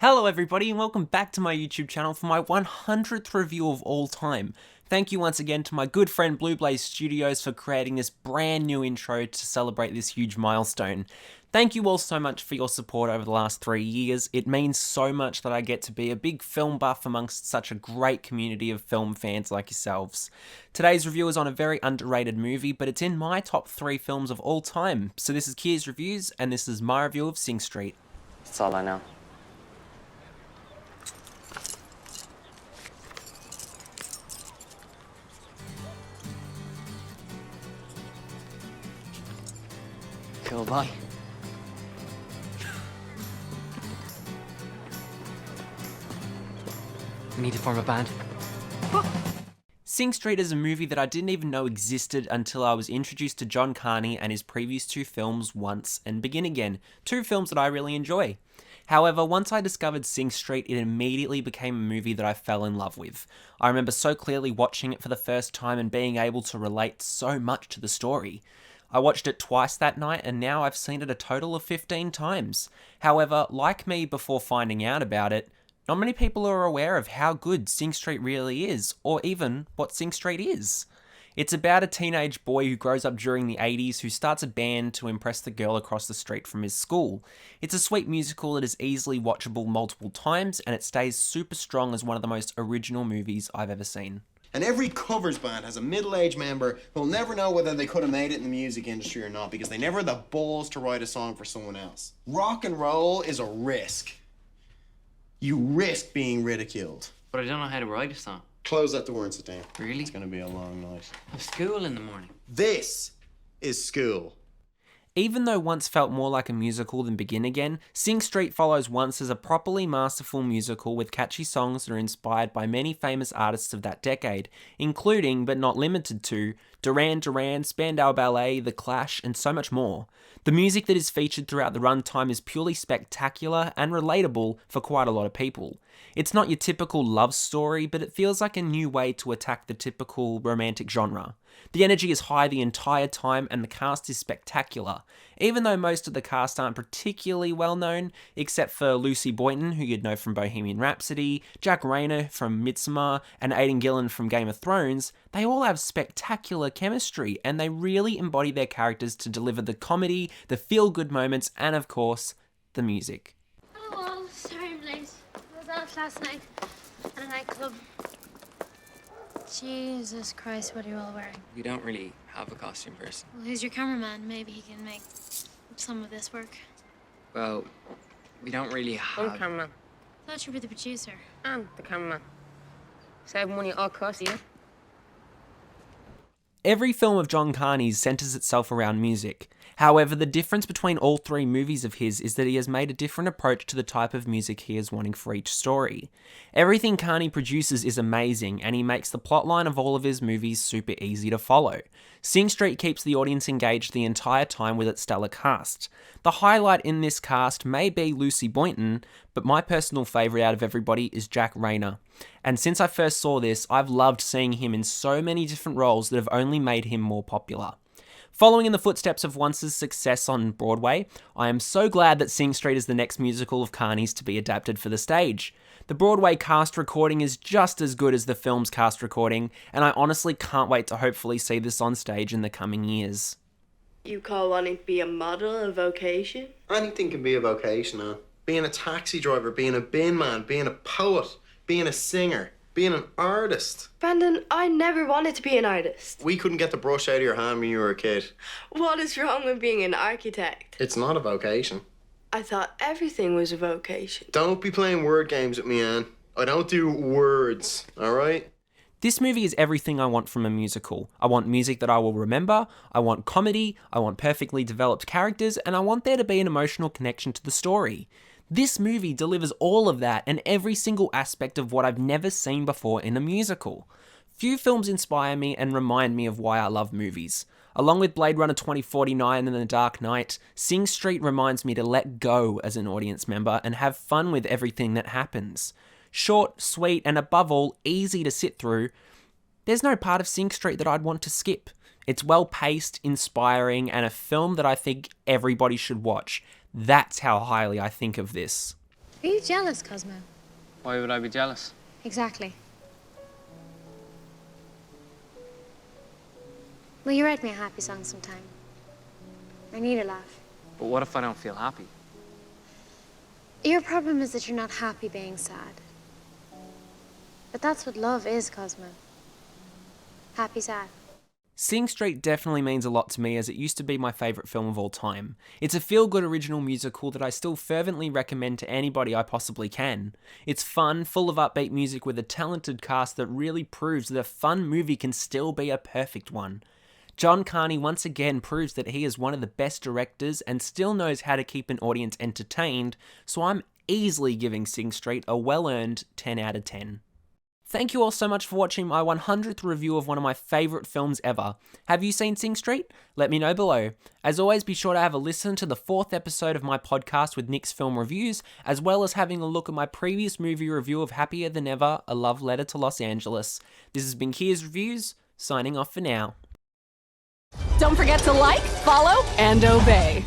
Hello everybody and welcome back to my YouTube channel for my 100th review of all time. Thank you once again to my good friend Blue Blaze Studios for creating this brand new intro to celebrate this huge milestone. Thank you all so much for your support over the last 3 years. It means so much that I get to be a big film buff amongst such a great community of film fans like yourselves. Today's review is on a very underrated movie, but it's in my top 3 films of all time. So this is Kier's Reviews and this is my review of Sing Street. That's all I know. Cool boy. We need to form a band. Sing Street is a movie that I didn't even know existed until I was introduced to John Carney and his previous 2 films, Once and Begin Again, 2 films that I really enjoy. However, once I discovered Sing Street, it immediately became a movie that I fell in love with. I remember so clearly watching it for the first time and being able to relate so much to the story. I watched it twice that night and now I've seen it a total of 15 times. However, like me before finding out about it, not many people are aware of how good Sing Street really is, or even what Sing Street is. It's about a teenage boy who grows up during the 80s who starts a band to impress the girl across the street from his school. It's a sweet musical that is easily watchable multiple times and it stays super strong as one of the most original movies I've ever seen. And every covers band has a middle-aged member who'll never know whether they could have made it in the music industry or not because they never had the balls to write a song for someone else. Rock and roll is a risk. You risk being ridiculed. But I don't know how to write a song. Close that door and sit down. Really? It's gonna be a long night. I have school in the morning. This is school. Even though Once felt more like a musical than Begin Again, Sing Street follows Once as a properly masterful musical with catchy songs that are inspired by many famous artists of that decade, including, but not limited to, Duran Duran, Spandau Ballet, The Clash, and so much more. The music that is featured throughout the runtime is purely spectacular and relatable for quite a lot of people. It's not your typical love story, but it feels like a new way to attack the typical romantic genre. The energy is high the entire time and the cast is spectacular, even though most of the cast aren't particularly well known, except for Lucy Boynton, who you'd know from Bohemian Rhapsody, Jack Reynor from Midsommar, and Aidan Gillen from Game of Thrones. They all have spectacular chemistry and they really embody their characters to deliver the comedy, the feel-good moments, and of course, the music. Oh, sorry I'm late. I was out last night at a nightclub. Jesus Christ, what are you all wearing? We don't really have a costume person. Well, who's your cameraman? Maybe he can make some of this work. Well, we don't really have... I'm cameraman. I thought you were the producer. I'm the cameraman. Save money at all costs, yeah? Every film of John Carney's centres itself around music. However, the difference between all 3 movies of his is that he has made a different approach to the type of music he is wanting for each story. Everything Carney produces is amazing, and he makes the plotline of all of his movies super easy to follow. Sing Street keeps the audience engaged the entire time with its stellar cast. The highlight in this cast may be Lucy Boynton, but my personal favourite out of everybody is Jack Reynor. And since I first saw this, I've loved seeing him in so many different roles that have only made him more popular. Following in the footsteps of Once's success on Broadway, I am so glad that Sing Street is the next musical of Carney's to be adapted for the stage. The Broadway cast recording is just as good as the film's cast recording, and I honestly can't wait to hopefully see this on stage in the coming years. You call wanting to be a model a vocation? Anything can be a vocation, man. Being a taxi driver, being a bin man, being a poet, being a singer, being an artist. Brandon, I never wanted to be an artist. We couldn't get the brush out of your hand when you were a kid. What is wrong with being an architect? It's not a vocation. I thought everything was a vocation. Don't be playing word games with me, Anne. I don't do words, alright? This movie is everything I want from a musical. I want music that I will remember, I want comedy, I want perfectly developed characters, and I want there to be an emotional connection to the story. This movie delivers all of that and every single aspect of what I've never seen before in a musical. Few films inspire me and remind me of why I love movies. Along with Blade Runner 2049 and The Dark Knight, Sing Street reminds me to let go as an audience member and have fun with everything that happens. Short, sweet, and above all, easy to sit through, there's no part of Sing Street that I'd want to skip. It's well-paced, inspiring, and a film that I think everybody should watch. That's how highly I think of this. Are you jealous, Cosmo? Why would I be jealous? Exactly. Will you write me a happy song sometime? I need a laugh. But what if I don't feel happy? Your problem is that you're not happy being sad. But that's what love is, Cosmo. Happy sad. Sing Street definitely means a lot to me, as it used to be my favourite film of all time. It's a feel-good original musical that I still fervently recommend to anybody I possibly can. It's fun, full of upbeat music with a talented cast that really proves that a fun movie can still be a perfect one. John Carney once again proves that he is one of the best directors and still knows how to keep an audience entertained, so I'm easily giving Sing Street a well-earned 10 out of 10. Thank you all so much for watching my 100th review of one of my favourite films ever. Have you seen Sing Street? Let me know below. As always, be sure to have a listen to the 4th episode of my podcast with Nick's Film Reviews, as well as having a look at my previous movie review of Happier Than Ever, A Love Letter to Los Angeles. This has been Kia's Reviews, signing off for now. Don't forget to like, follow, and obey.